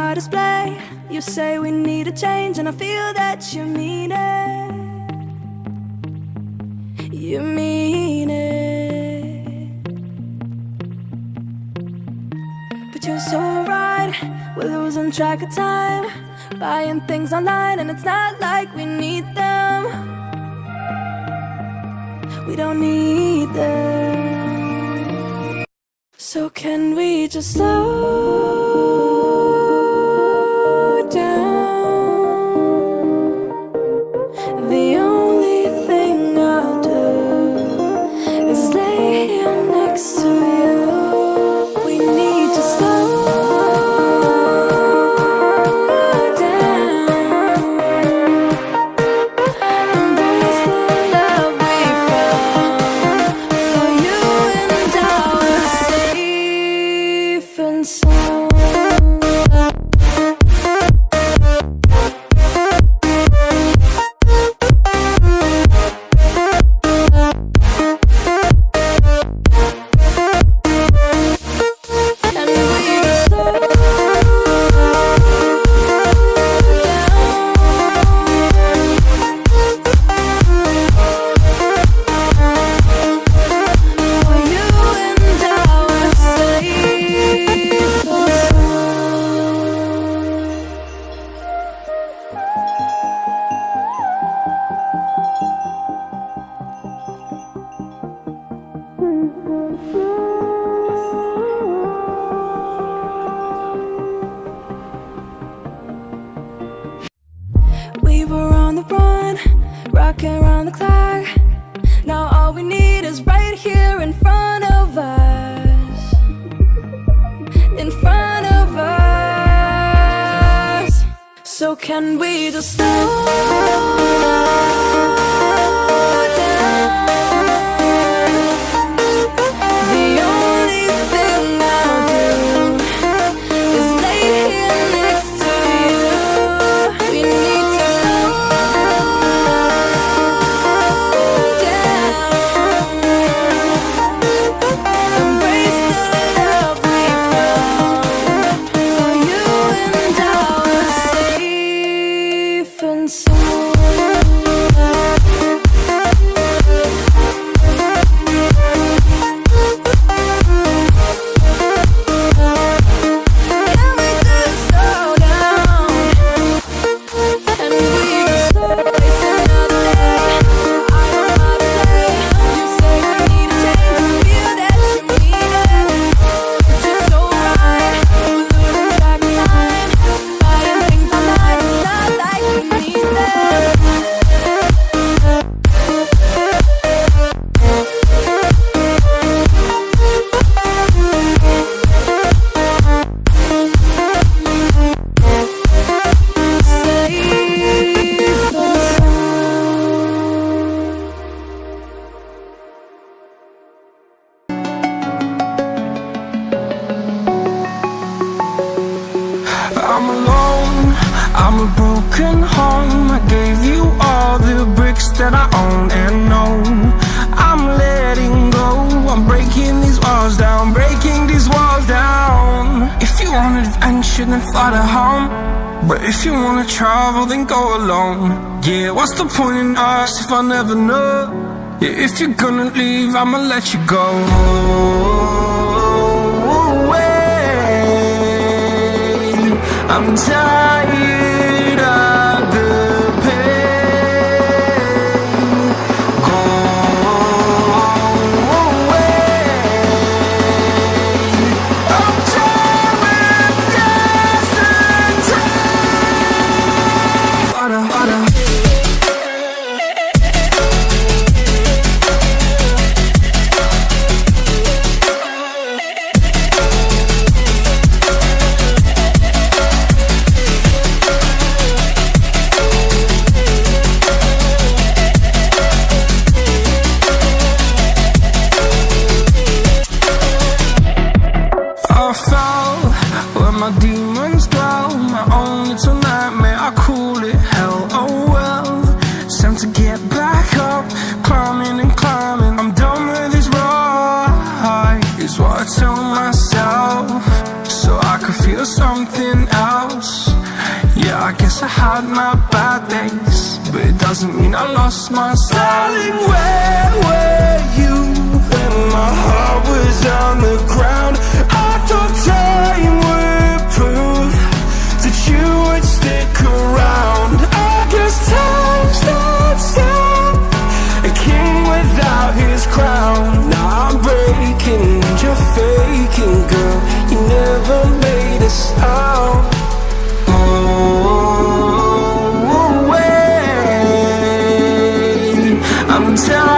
our display. You say we need a change, and I feel that you mean it. You mean it. But you're so right, we're losing track of time, buying things online, and it's not like we need them. We don't need them. So can we just slow down? The only thing I'll do is lay here next to you. We need to slow down. Embrace the love we found. For you and I are safe and sound. We were on the run, rocking around the clock. Now all we need is right here in front of us. In front of us. So can we just slow down? The only thing I'll do is lay here next to you. We need to slow down. Embrace the love we found. For you and I are safe and sound. Can we just slow down? And we just waste another day. I don't know how to say. You say we need a change, and I feel that you mean it. But you're so right, we're losing track of time, buying things online, it's not like we need them. Safe and I'm alone, I'm a broken home. I gave you all the bricks that I own and know. I'm letting go, I'm breaking these walls down, breaking these walls down. If you want adventure, then fly to home. But if you wanna travel, then go alone. Yeah, what's the point in us if I never know? Yeah, if you're gonna leave, I'ma let you go. I'm tired of the pain. Go away. I'm tired of yesterday. Harder, harder. I fell where my demons dwell. My own little nightmare, I call it hell. Oh well, it's time to get back up, climbing and climbing. I'm done with this ride, is what I tell myself, so I could feel for something else. Yeah, I guess I had my bad days, but it doesn't mean I lost my style. Darling, where were you when my heart was on the ground? I thought time would prove that you would stick around. I guess time stood still, a king without his crown. Now I'm breaking and you're faking, girl. You never made a sound. Oh, wait, I'm telling